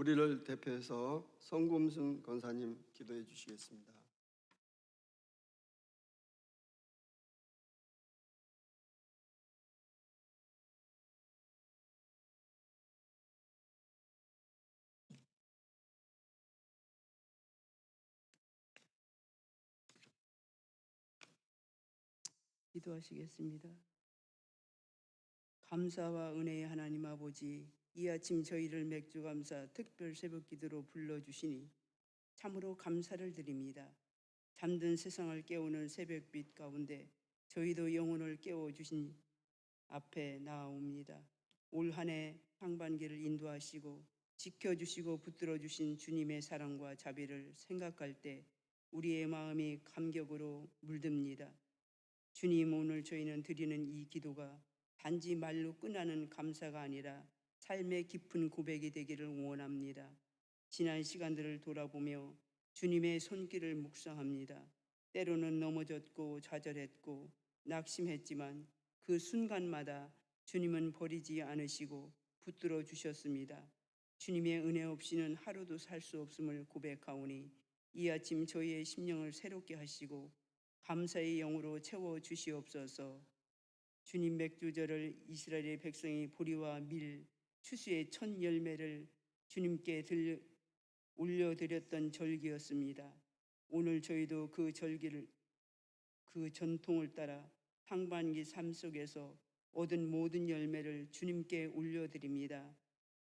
우리를 대표해서 성금순 권사님 기도해 주시겠습니다. 기도하시겠습니다. 감사와 은혜의 하나님 아버지, 이 아침 저희를 맥주감사 특별 새벽 기도로 불러주시니 참으로 감사를 드립니다. 잠든 세상을 깨우는 새벽빛 가운데 저희도 영혼을 깨워주신 앞에 나아옵니다. 올 한 해 상반기를 인도하시고 지켜주시고 붙들어주신 주님의 사랑과 자비를 생각할 때 우리의 마음이 감격으로 물듭니다. 주님, 오늘 저희는 드리는 이 기도가 단지 말로 끝나는 감사가 아니라 삶의 깊은 고백이 되기를 원합니다. 지난 시간들을 돌아보며 주님의 손길을 묵상합니다. 때로는 넘어졌고 좌절했고 낙심했지만 그 순간마다 주님은 버리지 않으시고 붙들어 주셨습니다. 주님의 은혜 없이는 하루도 살 수 없음을 고백하오니 이 아침 저희의 심령을 새롭게 하시고 감사의 영으로 채워 주시옵소서. 주님, 맥주절을 이스라엘의 백성이 보리와 밀, 추수의 첫 열매를 주님께 올려드렸던 절기였습니다. 오늘 저희도 그 절기를, 그 전통을 따라 상반기 삶 속에서 얻은 모든 열매를 주님께 올려드립니다.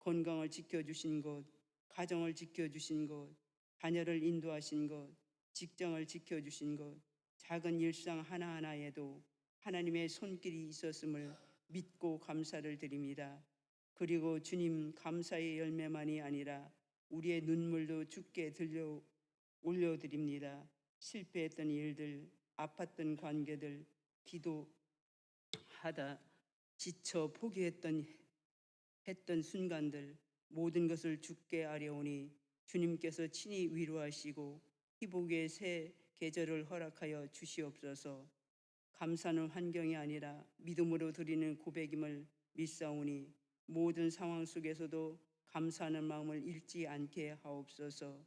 건강을 지켜주신 것, 가정을 지켜주신 것, 자녀를 인도하신 것, 직장을 지켜주신 것, 작은 일상 하나하나에도 하나님의 손길이 있었음을 믿고 감사를 드립니다. 그리고 주님, 감사의 열매만이 아니라 우리의 눈물도 주께 올려드립니다. 실패했던 일들, 아팠던 관계들, 기도하다 지쳐 포기했던 순간들, 모든 것을 주께 아뢰오니 주님께서 친히 위로하시고 회복의 새 계절을 허락하여 주시옵소서. 감사는 환경이 아니라 믿음으로 드리는 고백임을 믿사오니 모든 상황 속에서도 감사하는 마음을 잃지 않게 하옵소서.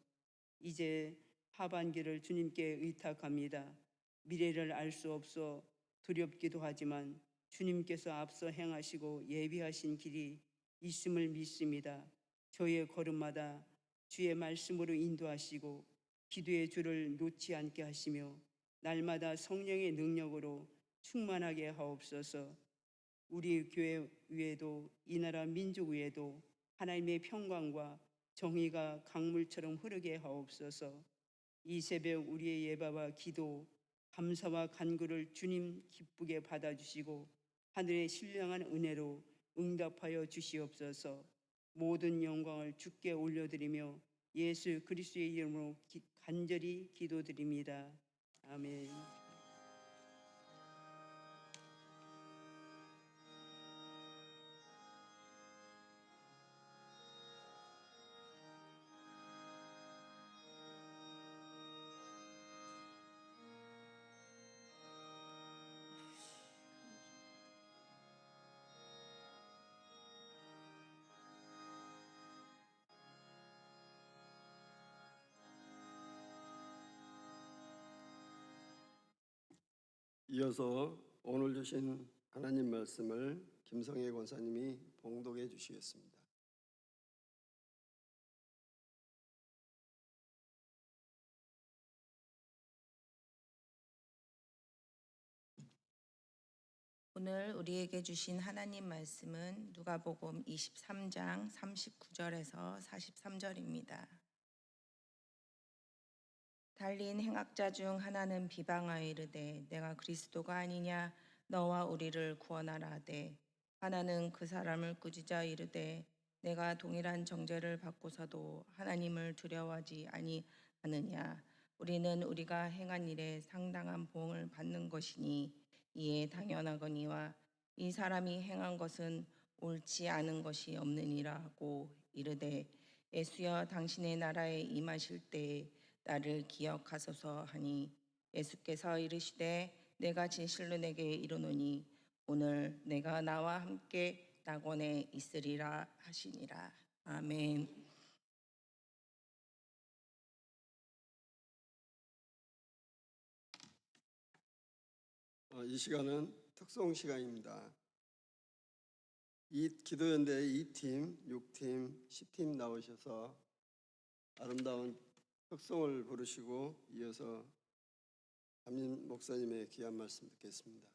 이제 하반기를 주님께 의탁합니다. 미래를 알 수 없어 두렵기도 하지만 주님께서 앞서 행하시고 예비하신 길이 있음을 믿습니다. 저희의 걸음마다 주의 말씀으로 인도하시고 기도의 줄을 놓지 않게 하시며 날마다 성령의 능력으로 충만하게 하옵소서. 우리 교회 위에도 이 나라 민족 위에도 하나님의 평강과 정의가 강물처럼 흐르게 하옵소서. 이 새벽 우리의 예배와 기도, 감사와 간구를 주님 기쁘게 받아주시고 하늘의 신령한 은혜로 응답하여 주시옵소서. 모든 영광을 주께 올려드리며 예수 그리스도의 이름으로 간절히 기도드립니다. 아멘. 이어서 오늘 주신 하나님 말씀을 김성애 권사님이 봉독해 주시겠습니다. 오늘 우리에게 주신 하나님 말씀은 누가복음 23장 39절에서 43절입니다. 달린 행악자 중 하나는 비방하여 이르되 내가 그리스도가 아니냐 너와 우리를 구원하라 하되 하나는 그 사람을 꾸짖어 이르되 내가 동일한 정죄를 받고서도 하나님을 두려워하지 아니하느냐 우리는 우리가 행한 일에 상당한 보응을 받는 것이니 이에 당연하거니와 이 사람이 행한 것은 옳지 않은 것이 없느니라 하고 이르되 예수여 당신의 나라에 임하실 때에 나를 기억하소서 하니 예수께서 이르시되 내가 진실로 내게 이르노니 오늘 내가 나와 함께 낙원에 있으리라 하시니라. 아멘. 이 시간은 특송 시간입니다. 이 기도연대 2팀, 6팀, 10팀 나오셔서 아름다운 특송을 부르시고 이어서 담임 목사님의 귀한 말씀 듣겠습니다.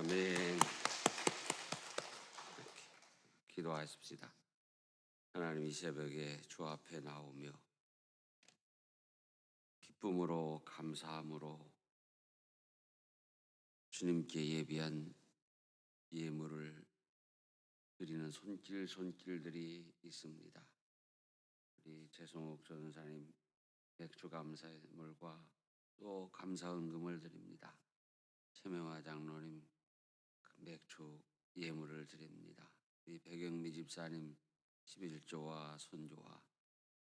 아멘. 기도하십시다. 하나님, 이 새벽에 주 앞에 나오며 기쁨으로 감사함으로 주님께 예비한 예물을 드리는 손길들이 있습니다. 우리 최성욱 전사님 맥주 감사물과 또 감사 헌금을 드립니다. 최명화 장로님 맥주 예물을 드립니다. 우리 백영미 집사님 11조와 손조와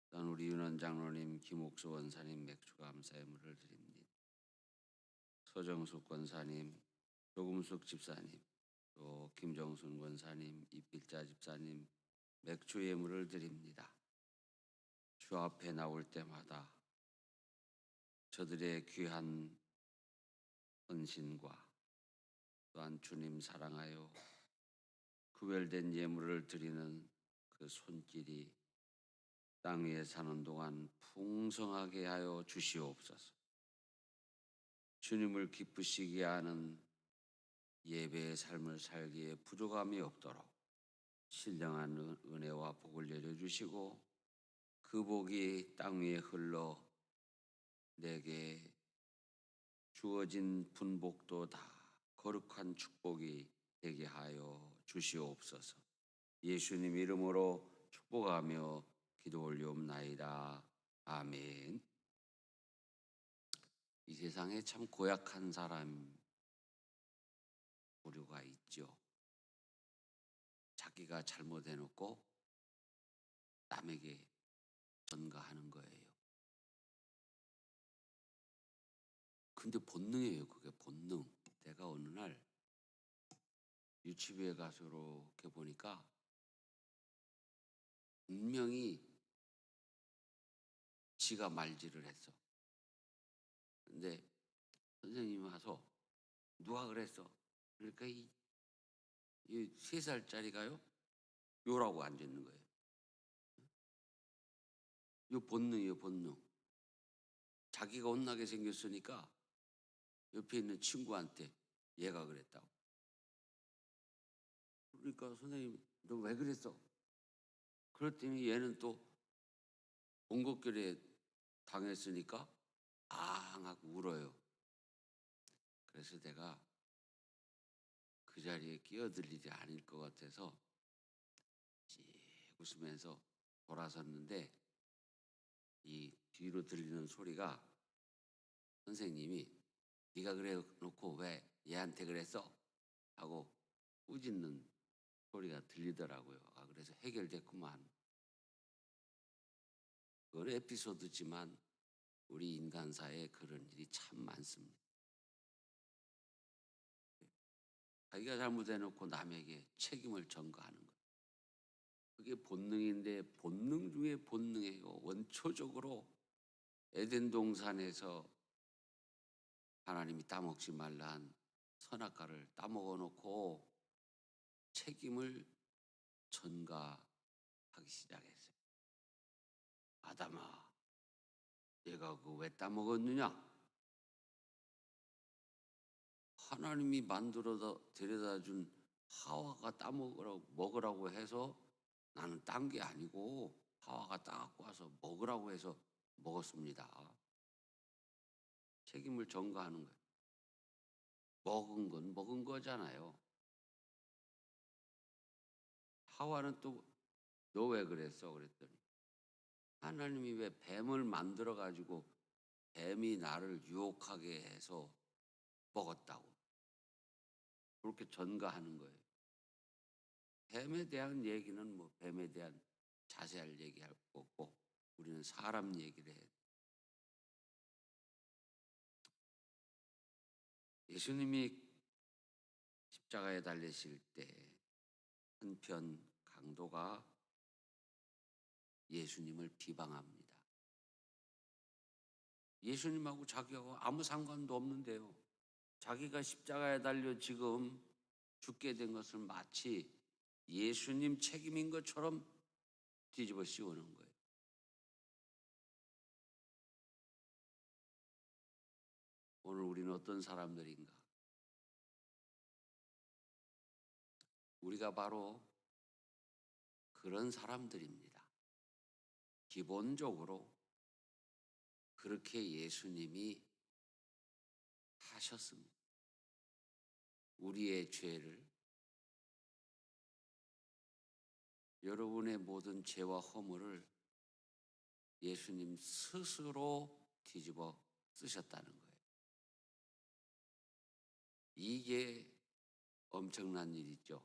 또 우리 윤원 장로님, 김옥수 원사님 맥주 감사 예물을 드립니다. 서정숙 권사님, 조금숙 집사님, 또 김정순 권사님, 이필자 집사님 맥주 예물을 드립니다. 주 앞에 나올 때마다 저들의 귀한 헌신과 또한 주님 사랑하여 구별된 예물을 드리는 그 손길이 땅 위에 사는 동안 풍성하게 하여 주시옵소서. 주님을 기쁘시게 하는 예배의 삶을 살기에 부족함이 없도록 신령한 은혜와 복을 내려주시고 그 복이 땅 위에 흘러 내게 주어진 분복도 다 거룩한 축복이 되게 하여 주시옵소서. 예수님 이름으로 축복하며 기도 올리옵나이다. 아멘. 이 세상에 참 고약한 사람 부류가 있죠. 자기가 잘못해놓고 남에게 전가하는 거예요. 근데 본능이에요. 그게 본능. 내가 어느 날 유치부에 가서 이렇게 보니까 분명히 지가 말질을 했어. 근데 선생님이 와서 누가 그랬어? 그러니까 이 3살짜리가요? 요라고 앉아 있는 거예요. 이 본능이에요, 본능. 자기가 혼나게 생겼으니까 옆에 있는 친구한테 얘가 그랬다고. 그러니까 선생님, 너 왜 그랬어? 그랬더니 얘는 또 봉고결에 당했으니까 앙 하고 울어요. 그래서 내가 그 자리에 끼어들 일이 아닐 것 같아서 씩 웃으면서 돌아섰는데 이 뒤로 들리는 소리가 선생님이 네가 그래 놓고 왜 얘한테 그랬어? 하고 꾸짖는 소리가 들리더라고요. 아, 그래서 해결됐구만. 그건 에피소드지만 우리 인간사에 그런 일이 참 많습니다. 자기가 잘못해놓고 남에게 책임을 전가하는 것. 그게 본능인데 본능 중에 본능이에요. 원초적으로 에덴 동산에서 하나님이 따먹지 말라 한 선악과를 따먹어 놓고 책임을 전가하기 시작했어요. 아담아, 내가 그거 왜 따먹었느냐? 하나님이 만들어다 데려다 준 하와가 먹으라고 해서 나는 딴 게 아니고 하와가 따갖고 와서 먹으라고 해서 먹었습니다. 책임을 전가하는 거예요. 먹은 건 먹은 거잖아요. 하와는 또 너 왜 그랬어? 그랬더니 하나님이 왜 뱀을 만들어 가지고 뱀이 나를 유혹하게 해서 먹었다고 그렇게 전가하는 거예요. 뱀에 대한 얘기는 뭐 뱀에 대한 자세할 얘기할 거 없고 우리는 사람 얘기를 해요. 예수님이 십자가에 달리실 때 한편 강도가 예수님을 비방합니다. 예수님하고 자기하고 아무 상관도 없는데요. 자기가 십자가에 달려 지금 죽게 된 것을 마치 예수님 책임인 것처럼 뒤집어 씌우는 거예요. 오늘 우리는 어떤 사람들인가? 우리가 바로 그런 사람들입니다. 기본적으로 그렇게 예수님이 하셨습니다. 우리의 죄를, 여러분의 모든 죄와 허물을 예수님 스스로 뒤집어 쓰셨다는 거예요. 이게 엄청난 일이죠.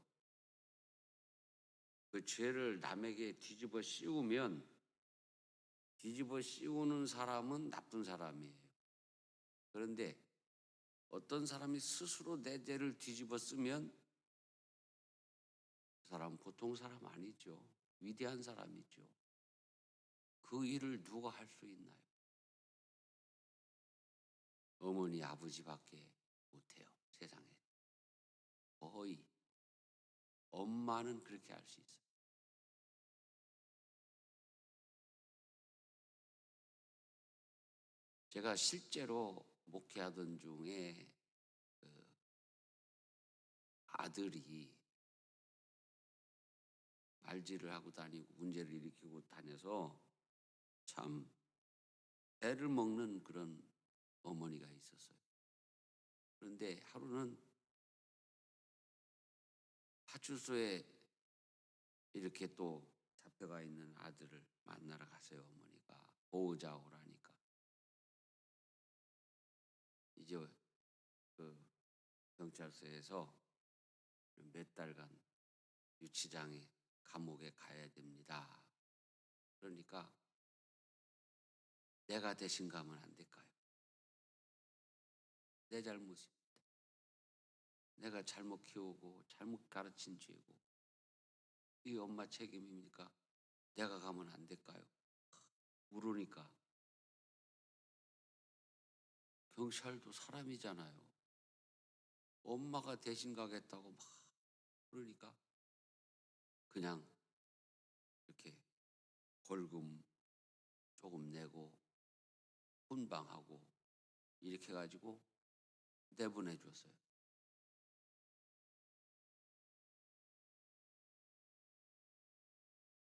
그 죄를 남에게 뒤집어 씌우면 뒤집어 씌우는 사람은 나쁜 사람이에요. 그런데 어떤 사람이 스스로 내 죄를 뒤집어 쓰면 그 사람은 보통 사람 아니죠. 위대한 사람이죠. 그 일을 누가 할 수 있나요? 어머니, 아버지밖에 못해요. 세상에. 거의. 엄마는 그렇게 할 수 있어요. 제가 실제로 목회하던 중에 그 아들이 말질을 하고 다니고 문제를 일으키고 다녀서 참 애를 먹는 그런 어머니가 있었어요. 그런데 하루는 파출소에 이렇게 또 잡혀가 있는 아들을 만나러 갔어요. 어머니가 보호자 오라니까. 이제 그 경찰서에서 몇 달간 유치장에 감옥에 가야 됩니다. 그러니까 내가 대신 가면 안 될까요? 내 잘못입니다. 내가 잘못 키우고 잘못 가르친 죄고 이 엄마 책임입니까? 내가 가면 안 될까요? 물으니까 경찰도 사람이잖아요. 엄마가 대신 가겠다고 막 그러니까 그냥 이렇게 벌금 조금 내고 훈방하고 이렇게 해가지고 내보내 줬어요.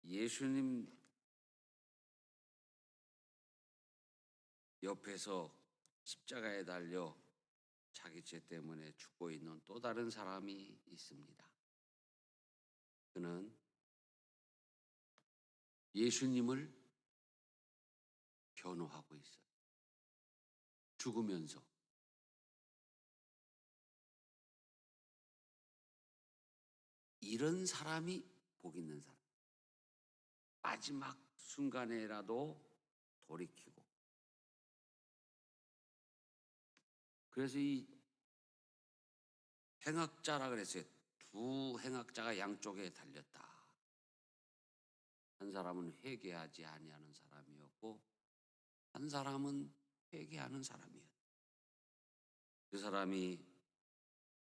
예수님 옆에서 십자가에 달려 자기 죄 때문에 죽고 있는 또 다른 사람이 있습니다. 그는 예수님을 변호하고 있어요. 죽으면서. 이런 사람이 복 있는 사람. 마지막 순간에라도 돌이키고. 그래서 이 행악자라 그랬어요. 두 행악자가 양쪽에 달렸다. 한 사람은 회개하지 아니하는 사람이었고 한 사람은 회개하는 사람이었다. 그 사람이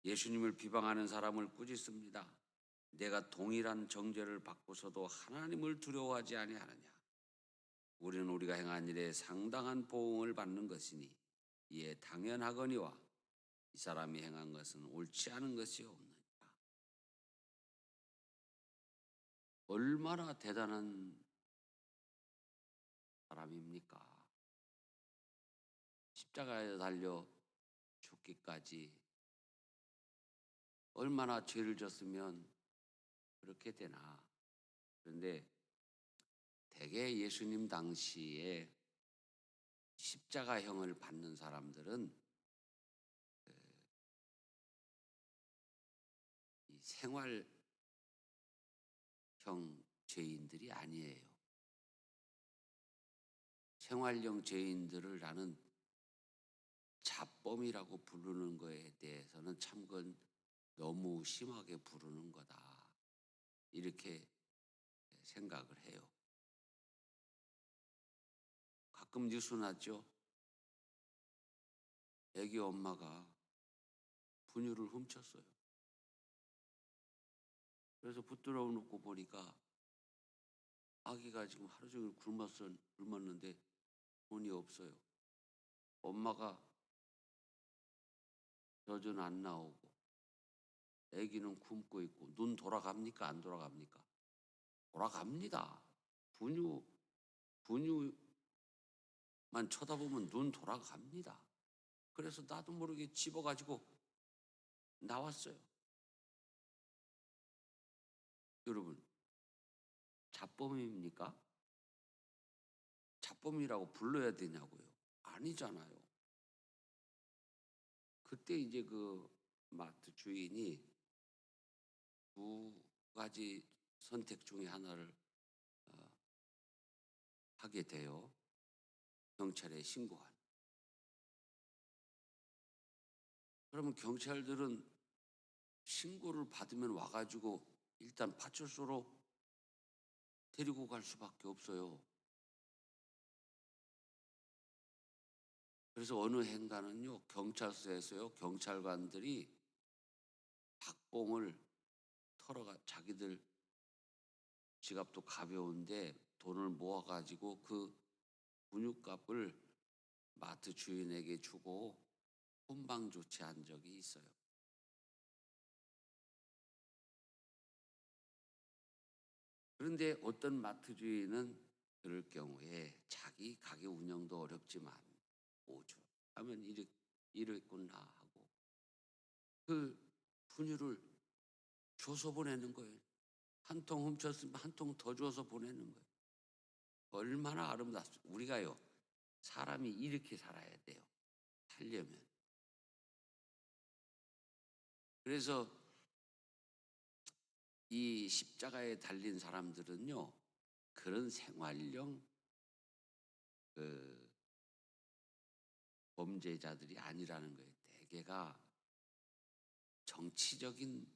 예수님을 비방하는 사람을 꾸짖습니다. 내가 동일한 정죄를 받고서도 하나님을 두려워하지 아니하느냐. 우리는 우리가 행한 일에 상당한 보응을 받는 것이니 이에 당연하거니와 이 사람이 행한 것은 옳지 않은 것이 없느니라. 얼마나 대단한 사람입니까? 십자가에 달려 죽기까지 얼마나 죄를 졌으면 그렇게 되나. 그런데 대개 예수님 당시에 십자가형을 받는 사람들은 이 생활형 죄인들이 아니에요. 생활형 죄인들을 나는 잡범이라고 부르는 거에 대해서는 참 그건 너무 심하게 부르는 거다. 이렇게 생각을 해요. 가끔 뉴스 났죠. 애기 엄마가 분유를 훔쳤어요. 그래서 붙들어 놓고 보니까 아기가 지금 하루 종일 굶었는데 돈이 없어요. 엄마가 젖은 안 나오고 아기는 굶고 있고 눈 돌아갑니까? 안 돌아갑니까? 돌아갑니다. 분유만 쳐다보면 눈 돌아갑니다. 그래서 나도 모르게 집어가지고 나왔어요. 여러분, 잡범입니까? 잡범이라고 불러야 되냐고요? 아니잖아요. 그때 이제 그 마트 주인이 두 가지 선택 중에 하나를 하게 돼요. 경찰에 신고한. 그러면 경찰들은 신고를 받으면 와가지고 일단 파출소로 데리고 갈 수밖에 없어요. 그래서 어느 행간은요, 경찰서에서요, 경찰관들이 박봉을 털어가 자기들 지갑도 가벼운데 돈을 모아가지고 그 분유값을 마트 주인에게 주고 훈방 조치한 적이 있어요. 그런데 어떤 마트 주인은 그럴 경우에 자기 가게 운영도 어렵지만 오죽 하면 이랬구나 하고 그 분유를 줘서 보내는 거예요. 한 통 훔쳤으면 한 통 더 줘서 보내는 거예요. 얼마나 아름답습니까? 우리가요, 사람이 이렇게 살아야 돼요. 살려면. 그래서 이 십자가에 달린 사람들은요, 그런 생활형 그 범죄자들이 아니라는 거예요. 대개가 정치적인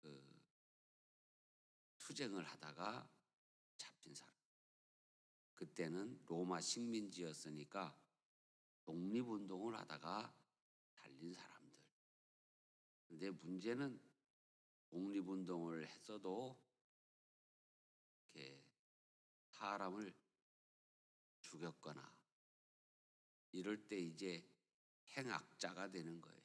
그 투쟁을 하다가 잡힌 사람. 그때는 로마 식민지였으니까 독립운동을 하다가 달린 사람들. 근데 문제는 독립운동을 했어도 이렇게 사람을 죽였거나 이럴 때 이제 행악자가 되는 거예요.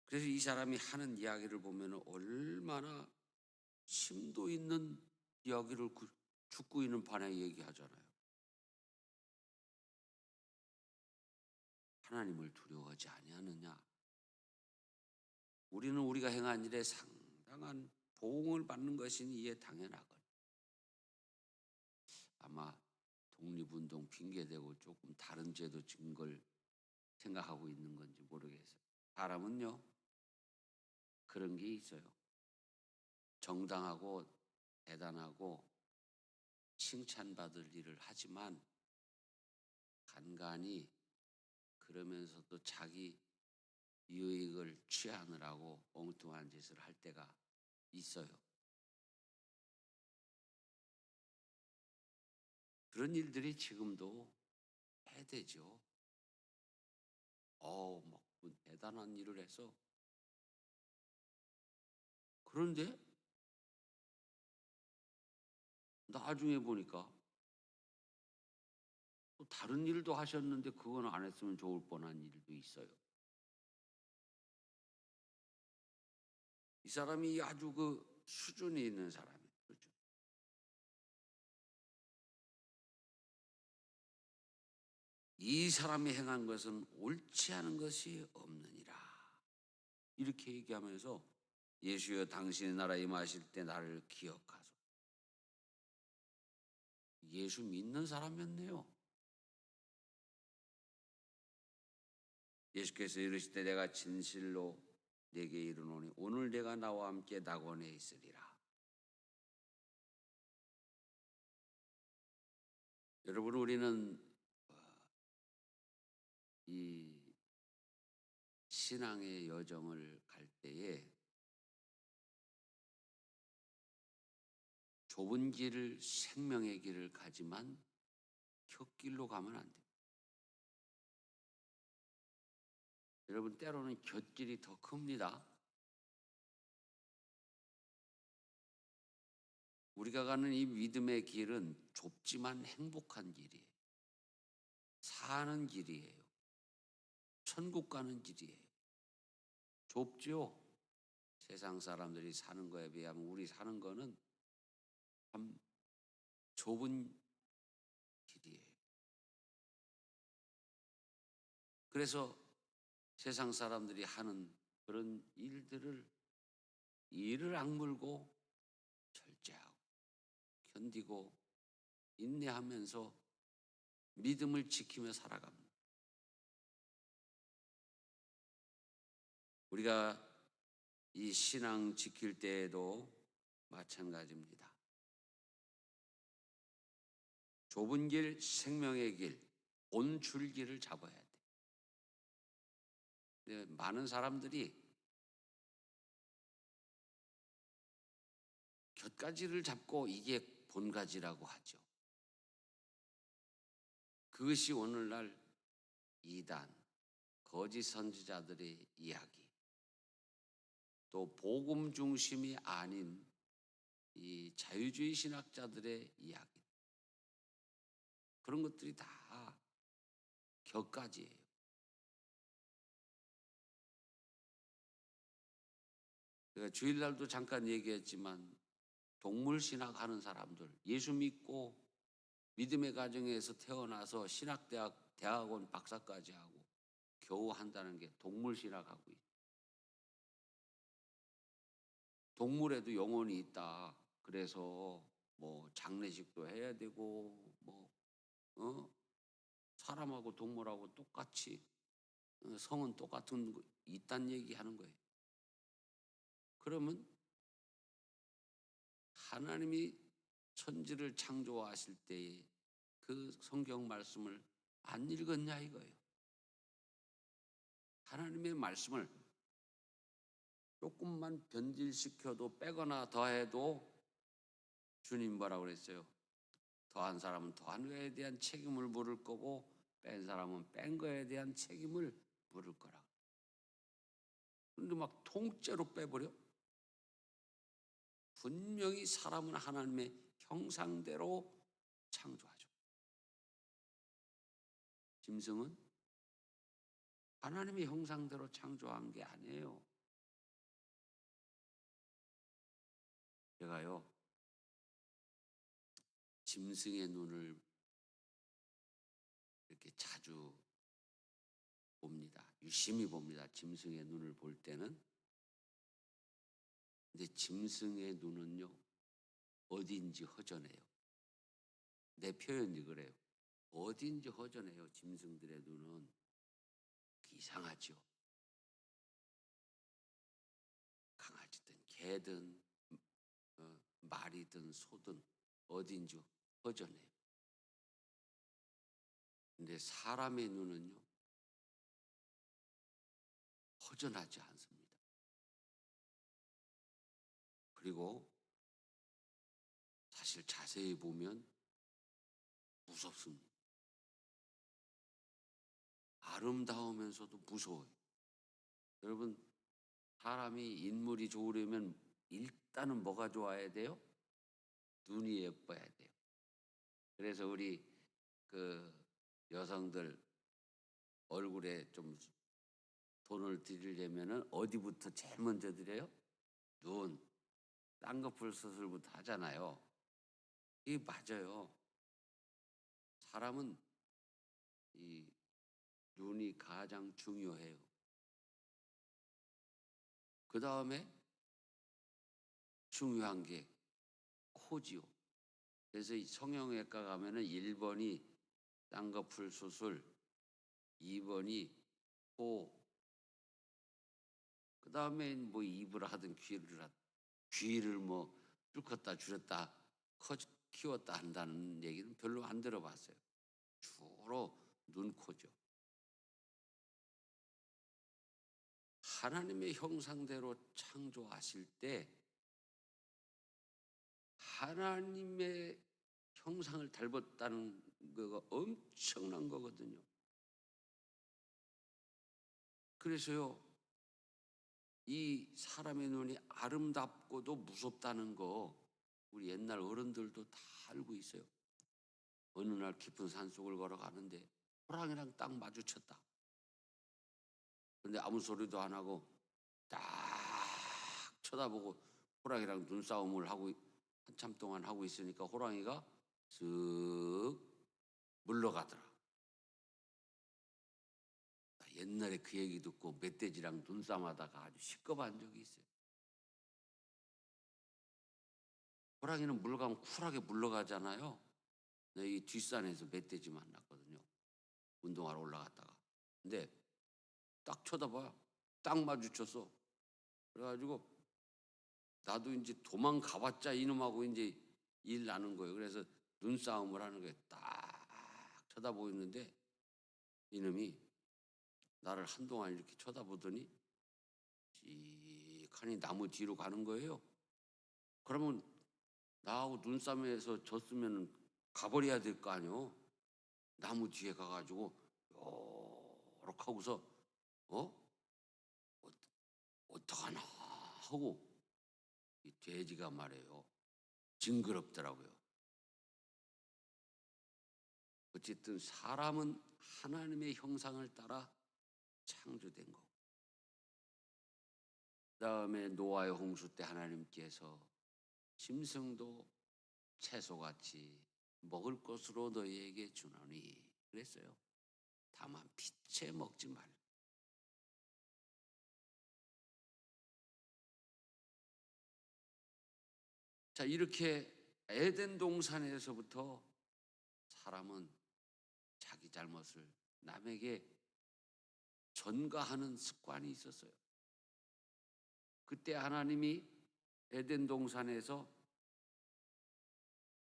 그래서 이 사람이 하는 이야기를 보면 얼마나 심도 있는 이야기를 죽고 있는 판에 얘기하잖아요. 하나님을 두려워하지 아니하느냐. 우리는 우리가 행한 일에 상당한 보응을 받는 것이니 이에 당연하거든. 아마 독립운동 핑계대고 조금 다른 죄도 진 걸 생각하고 있는 건지 모르겠어요. 사람은요, 그런 게 있어요. 정당하고 대단하고 칭찬받을 일을 하지만 간간히 그러면서도 자기 유익을 취하느라고 엉뚱한 짓을 할 때가 있어요. 그런 일들이 지금도 해대죠. 뭐 대단한 일을 해서. 그런데 나중에 보니까 또 다른 일도 하셨는데 그건 안 했으면 좋을 뻔한 일도 있어요. 이 사람이 아주 그 수준이 있는 사람이에요. 그렇죠? 이 사람이 행한 것은 옳지 않은 것이 없느니라. 이렇게 얘기하면서 예수여 당신의 나라 임하실 때 나를 기억하소서. 예수 믿는 사람이었네요. 예수께서 이르시되 내가 진실로 내게 이르노니 오늘 내가 나와 함께 낙원에 있으리라. 여러분, 우리는 이 신앙의 여정을 갈 때에 좁은 길을 생명의 길을 가지만 곁길로 가면 안 돼요. 여러분, 때로는 곁길이 더 큽니다. 우리가 가는 이 믿음의 길은 좁지만 행복한 길이에요. 사는 길이에요. 천국 가는 길이에요. 좁죠? 세상 사람들이 사는 거에 비하면 우리 사는 거는 참 좁은 길이에요. 그래서 세상 사람들이 하는 그런 이를 악물고 절제하고 견디고 인내하면서 믿음을 지키며 살아갑니다. 우리가 이 신앙 지킬 때에도 마찬가지입니다. 좁은 길, 생명의 길, 온 줄기를 잡아야 돼. 근데 많은 사람들이 곁가지를 잡고 이게 본가지라고 하죠. 그것이 오늘날 이단, 거짓 선지자들의 이야기, 또 복음 중심이 아닌 이 자유주의 신학자들의 이야기, 그런 것들이 다 곁가지예요. 제가 주일날도 잠깐 얘기했지만 동물 신학 하는 사람들, 예수 믿고 믿음의 가정에서 태어나서 대학원 박사까지 하고 겨우 한다는 게 동물 신학하고 있어요. 동물에도 영혼이 있다. 그래서 뭐 장례식도 해야 되고 사람하고 동물하고 똑같이 성은 똑같은 거 있다는 얘기 하는 거예요. 그러면 하나님이 천지를 창조하실 때에 그 성경 말씀을 안 읽었냐 이거예요. 하나님의 말씀을 조금만 변질시켜도 빼거나 더해도 주님 뭐라고 그랬어요? 더한 사람은 더한 거에 대한 책임을 물을 거고 뺀 사람은 뺀 거에 대한 책임을 물을 거라. 그런데 막 통째로 빼버려? 분명히 사람은 하나님의 형상대로 창조하죠. 짐승은 하나님의 형상대로 창조한 게 아니에요. 제가요, 짐승의 눈을 이렇게 자주 봅니다. 유심히 봅니다. 짐승의 눈을 볼 때는. 근데 짐승의 눈은요, 어딘지 허전해요. 내 표현이 그래요. 어딘지 허전해요. 짐승들의 눈은. 이상하죠. 강아지든 개든 말이든 소든 어딘지 허전해요. 근데 사람의 눈은요, 허전하지 않습니다. 그리고 사실 자세히 보면 무섭습니다. 아름다우면서도 무서워요. 여러분, 사람이 인물이 좋으려면 일단은 뭐가 좋아야 돼요? 눈이 예뻐야 돼요. 그래서 우리 그 여성들 얼굴에 좀 돈을 들이려면은 어디부터 제일 먼저 드려요? 눈, 쌍꺼풀 수술부터 하잖아요. 이게 맞아요. 사람은 이 눈이 가장 중요해요. 그 다음에 중요한 게 코지요. 그래서 이 성형외과 가면은 1번이 쌍꺼풀 수술, 2번이 코, 그 다음에 뭐 입을 하든 귀를 하든, 귀를 뭐 뚫었다 줄였다 키웠다 한다는 얘기는 별로 안 들어봤어요. 주로 눈, 코죠. 하나님의 형상대로 창조하실 때 하나님의 형상을 닮았다는 거가 엄청난 거거든요. 그래서요, 이 사람의 눈이 아름답고도 무섭다는 거 우리 옛날 어른들도 다 알고 있어요. 어느 날 깊은 산속을 걸어가는데 호랑이랑 딱 마주쳤다. 근데 아무 소리도 안 하고 딱 쳐다보고 호랑이랑 눈싸움을 하고 한참 동안 하고 있으니까 호랑이가 쓱 물러가더라. 나 옛날에 그 얘기 듣고 멧돼지랑 눈싸움하다가 아주 시겁한 적이 있어요. 호랑이는 물러가면 쿨하게 물러가잖아요. 내 이 뒷산에서 멧돼지 만났거든요. 운동하러 올라갔다가. 근데 딱 쳐다봐요. 딱 마주쳤어. 그래가지고 나도 이제 도망가봤자 이놈하고 이제 일 나는 거예요. 그래서 눈싸움을 하는 거예요. 딱 쳐다보고 있는데 이놈이 나를 한동안 이렇게 쳐다보더니 찌하니 나무 뒤로 가는 거예요. 그러면 나하고 눈싸움에서 졌으면 가버려야 될 거 아니요. 나무 뒤에 가가지고 요렇게 하고서 어떡하나 하고 이 돼지가 말해요. 징그럽더라고요. 어쨌든 사람은 하나님의 형상을 따라 창조된 거고, 그다음에 노아의 홍수 때 하나님께서 짐승도 채소같이 먹을 것으로 너희에게 주노니 그랬어요. 다만 빛에 먹지 말라. 자, 이렇게 에덴 동산에서부터 사람은 자기 잘못을 남에게 전가하는 습관이 있었어요. 그때 하나님이 에덴 동산에서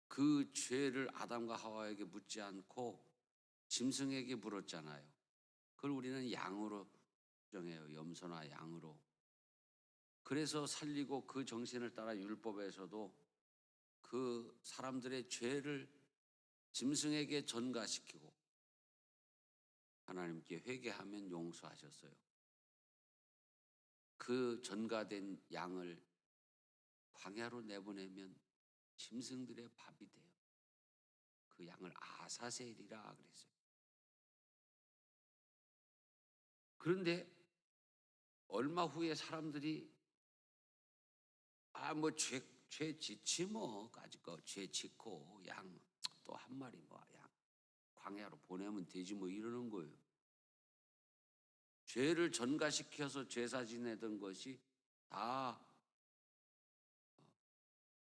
그 죄를 아담과 하와에게 묻지 않고 짐승에게 물었잖아요. 그걸 우리는 양으로 정해요. 염소나 양으로. 그래서 살리고 그 정신을 따라 율법에서도 그 사람들의 죄를 짐승에게 전가시키고 하나님께 회개하면 용서하셨어요. 그 전가된 양을 광야로 내보내면 짐승들의 밥이 돼요. 그 양을 아사셀이라 그랬어요. 그런데 얼마 후에 사람들이 죄 짓지 뭐 까짓거 죄 짓고 양 또 한 마리 뭐 양 광야로 보내면 되지 뭐 이러는 거예요. 죄를 전가시켜서 제사 지내던 것이 다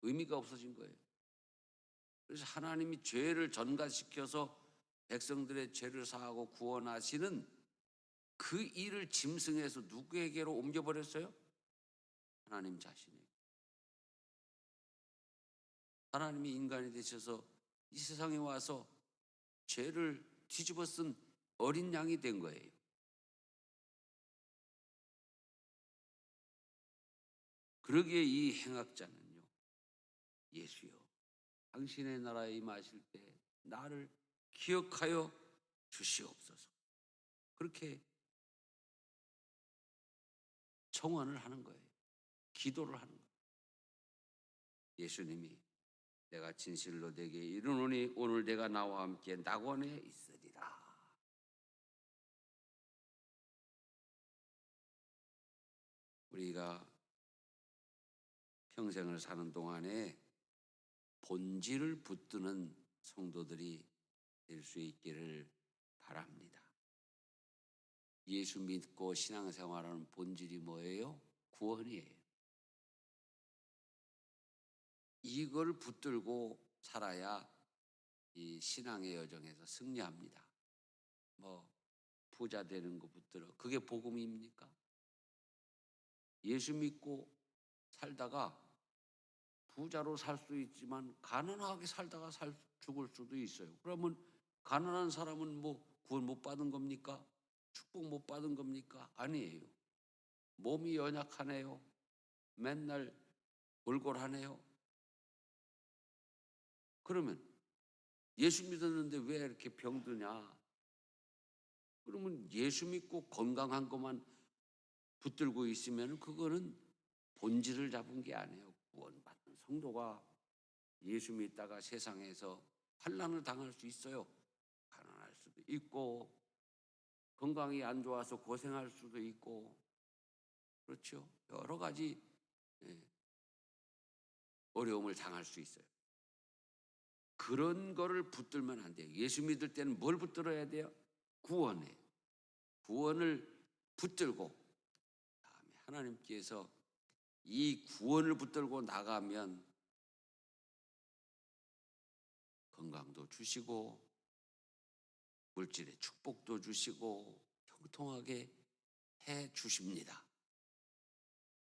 의미가 없어진 거예요. 그래서 하나님이 죄를 전가시켜서 백성들의 죄를 사하고 구원하시는 그 일을 짐승에서 누구에게로 옮겨버렸어요? 하나님 자신에게. 하나님이 인간이 되셔서 이 세상에 와서 죄를 뒤집어 쓴 어린 양이 된 거예요. 그러기에 이 행악자는요, 예수여, 당신의 나라에 임하실 때 나를 기억하여 주시옵소서. 그렇게 청원을 하는 거예요. 기도를 하는 거예요. 예수님이 내가 진실로 내게 이르노니 오늘 내가 나와 함께 낙원에 있으리라. 우리가 평생을 사는 동안에 본질을 붙드는 성도들이 될 수 있기를 바랍니다. 예수 믿고 신앙생활하는 본질이 뭐예요? 구원이에요. 이걸 붙들고 살아야 이 신앙의 여정에서 승리합니다. 뭐 부자 되는 거 붙들어. 그게 복음입니까? 예수 믿고 살다가 부자로 살 수 있지만 가난하게 살다가 죽을 수도 있어요. 그러면 가난한 사람은 뭐 구원 못 받은 겁니까? 축복 못 받은 겁니까? 아니에요. 몸이 연약하네요. 맨날 골골하네요. 그러면 예수 믿었는데 왜 이렇게 병드냐? 그러면 예수 믿고 건강한 것만 붙들고 있으면 그거는 본질을 잡은 게 아니에요. 구원받은 성도가 예수 믿다가 세상에서 환난을 당할 수 있어요. 가난할 수도 있고 건강이 안 좋아서 고생할 수도 있고 그렇죠. 여러 가지 어려움을 당할 수 있어요. 그런 거를 붙들면 안 돼요. 예수 믿을 때는 뭘 붙들어야 돼요? 구원에. 구원을 붙들고 다음에 하나님께서 이 구원을 붙들고 나가면 건강도 주시고 물질의 축복도 주시고 형통하게 해 주십니다.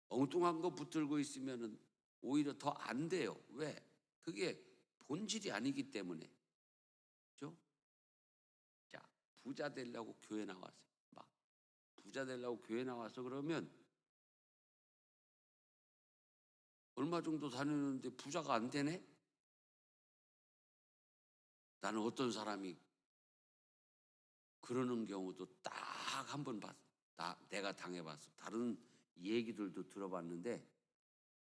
엉뚱한 거 붙들고 있으면 오히려 더 안 돼요. 왜? 그게 본질이 아니기 때문에. 그렇죠? 자, 부자 되려고 교회 나왔어요. 막 부자 되려고 교회 나와서 그러면 얼마 정도 다녔는데 부자가 안 되네? 나는 어떤 사람이 그러는 경우도 딱 한 번 봤어. 내가 당해봤어. 다른 얘기들도 들어봤는데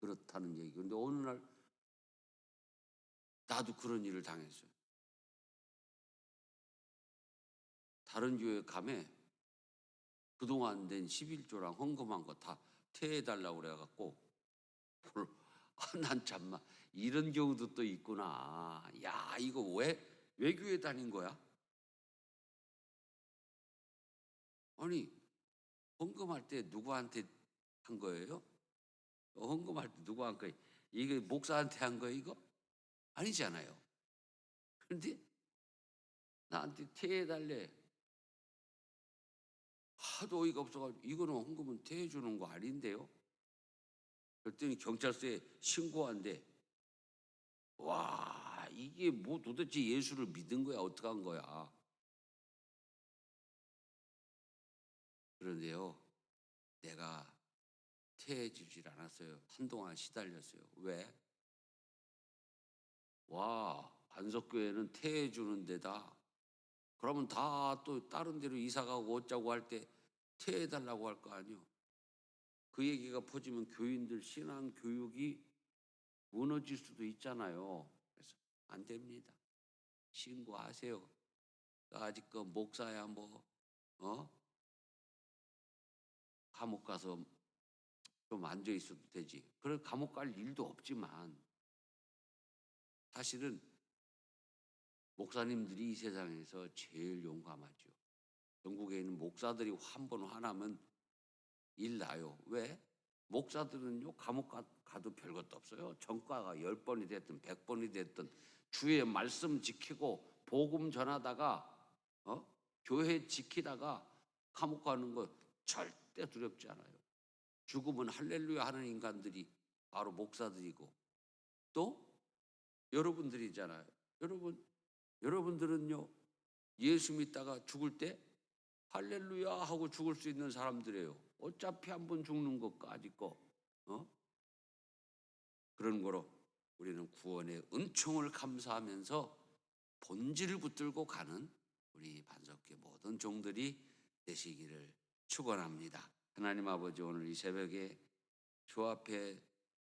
그렇다는 얘기. 근데 어느 날 나도 그런 일을 당했어요. 다른 교회 가면 그동안 낸 11조랑 헌금한 거 다 퇴해달라고 그래갖고 난 참마 이런 경우도 또 있구나. 야, 이거 왜 교회 다닌 거야? 아니, 헌금할 때 누구한테 한 거예요? 헌금할 때 누구 한 거예요? 이게 목사한테 한 거예요, 이거? 아니잖아요. 그런데 나한테 퇴해달래. 하도 어이가 없어가지고 이거는 헌금은 퇴해주는 거 아닌데요? 그랬더니 경찰서에 신고한대. 와, 이게 뭐 도대체 예수를 믿은 거야? 어떻게 한 거야? 그런데요, 내가 퇴해주질 않았어요. 한동안 시달렸어요. 왜? 와, 반석교회는 태해 주는 데다. 그러면 다 또 다른 데로 이사 가고 어쩌고 할 때 태해 달라고 할 거 아니요. 그 얘기가 퍼지면 교인들 신앙 교육이 무너질 수도 있잖아요. 그래서 안 됩니다. 신고하세요. 아직 그 목사야 감옥 가서 좀 앉아 있어도 되지. 그래 감옥 갈 일도 없지만 사실은 목사님들이 이 세상에서 제일 용감하죠. 전국에 있는 목사들이 한 번 화나면 일 나요. 왜? 목사들은요 감옥 가도 별것도 없어요. 전과가 10번이 됐든 100번이 됐든 주의 말씀 지키고 복음 전하다가 교회 지키다가 감옥 가는 거 절대 두렵지 않아요. 죽으면 할렐루야 하는 인간들이 바로 목사들이고 또 여러분들이잖아요. 여러분들은요 예수 믿다가 죽을 때 할렐루야 하고 죽을 수 있는 사람들이에요. 어차피 한 번 죽는 것까지 그런 거로 우리는 구원의 은총을 감사하면서 본질을 붙들고 가는 우리 반석회 모든 종들이 되시기를 축원합니다. 하나님 아버지, 오늘 이 새벽에 주 앞에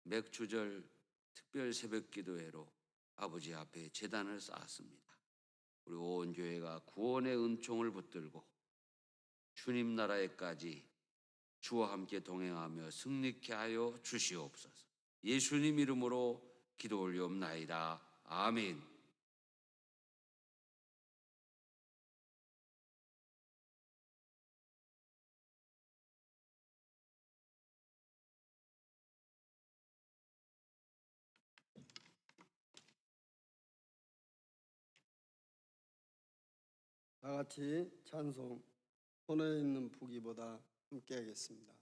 맥주절 특별 새벽 기도회로 아버지 앞에 제단을 쌓았습니다. 우리 온 교회가 구원의 은총을 붙들고 주님 나라에까지 주와 함께 동행하며 승리케 하여 주시옵소서. 예수님 이름으로 기도 올리옵나이다. 아멘. 다 같이 찬송 손에 있는 부기보다 함께 하겠습니다.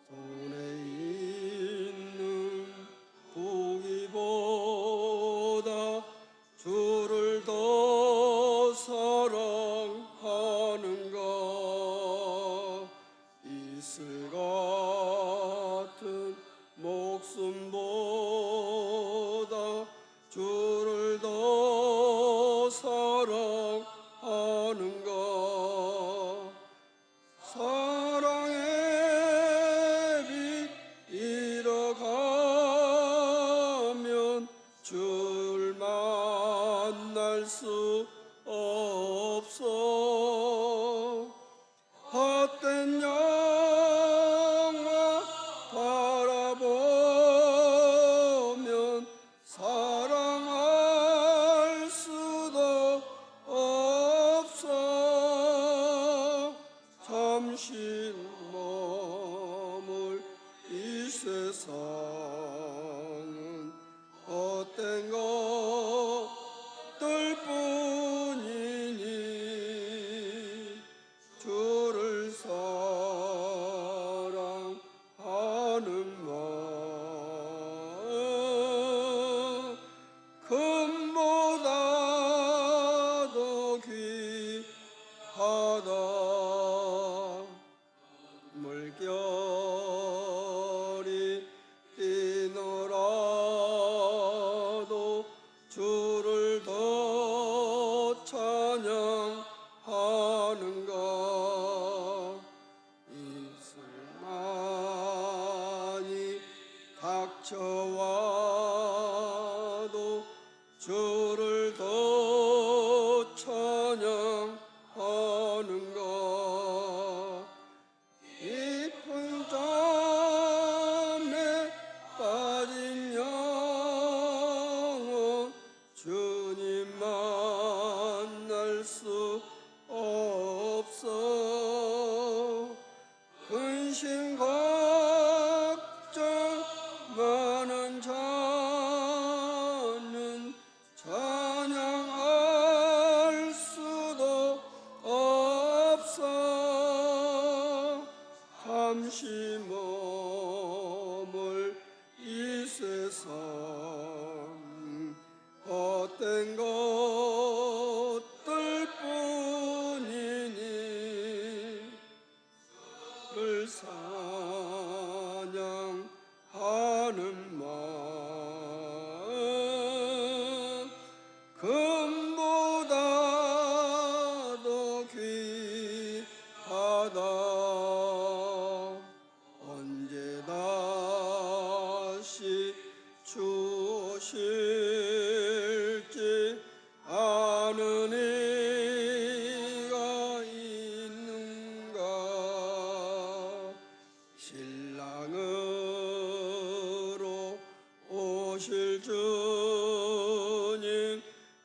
손에 있는 부기보다 주를 더 사랑하는가. 이슬 같은 목숨보다 주를 더 사랑하는가. 사랑의 빛 잃어가면 주를 만날 수 없어. 헛된 영화 바라보면 사랑할 수도 없어. 잠시 머물 이 세상은 헛된 것들 뿐이니 주를 사랑하는 마음 금보다 더 귀하다. 물결이 뛰노라도 주를 더 찬양하는가. 이슬만이 닥쳐와도 주를 더 찬양하는가. 깊은 잠에 빠진 영혼 주님 만날 수 없어. 근심 걱정 많은 자는 찬양할 수도 없어. 잠시 머물 이 세상 헛된 것들 뿐이니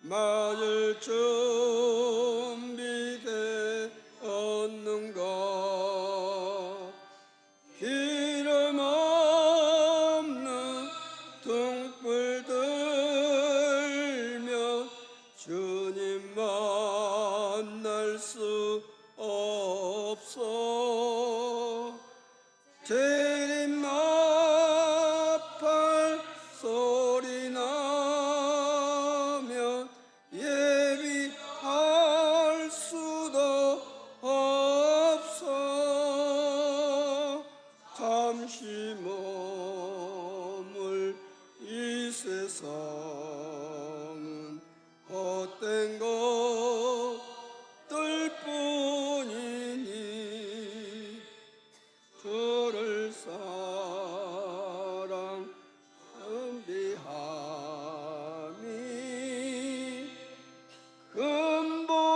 맞을 준비되었는가. 기름 없는 등불 들면 주님 만날 수 없어. 재림나팔 소리 나면 예비할 수도 없어. 잠시 머물 이 세상은 헛된 것들 뿐이니 주를 사랑하는 비함이 금보다도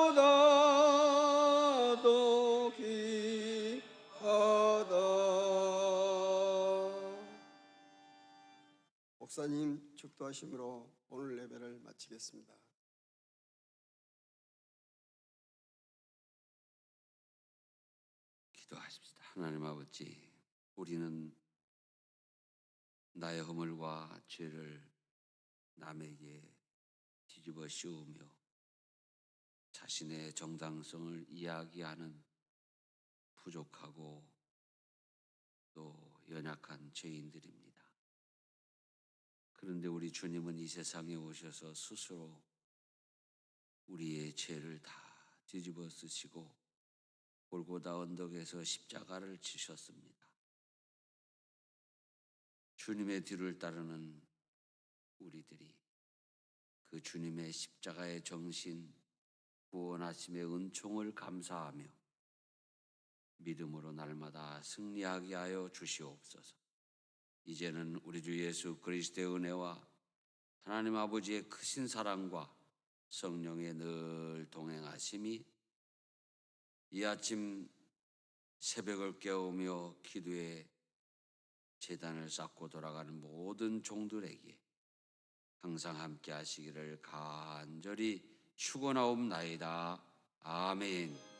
귀하다. 목사님 축도하심으로 오늘 예배를 마치겠습니다. 기도하십시다. 하나님 아버지, 우리는 나의 허물과 죄를 남에게 뒤집어 씌우며 자신의 정당성을 이야기하는 부족하고 또 연약한 죄인들입니다. 그런데 우리 주님은 이 세상에 오셔서 스스로 우리의 죄를 다 뒤집어 쓰시고 골고다 언덕에서 십자가를 지셨습니다. 주님의 뒤를 따르는 우리들이 그 주님의 십자가의 정신, 구원하심의 은총을 감사하며 믿음으로 날마다 승리하게 하여 주시옵소서. 이제는 우리 주 예수 그리스도의 은혜와 하나님 아버지의 크신 사랑과 성령의 늘 동행하심이 이 아침 새벽을 깨우며 기도의 제단을 쌓고 돌아가는 모든 종들에게 항상 함께 하시기를 간절히 축원하옵나이다. 아멘.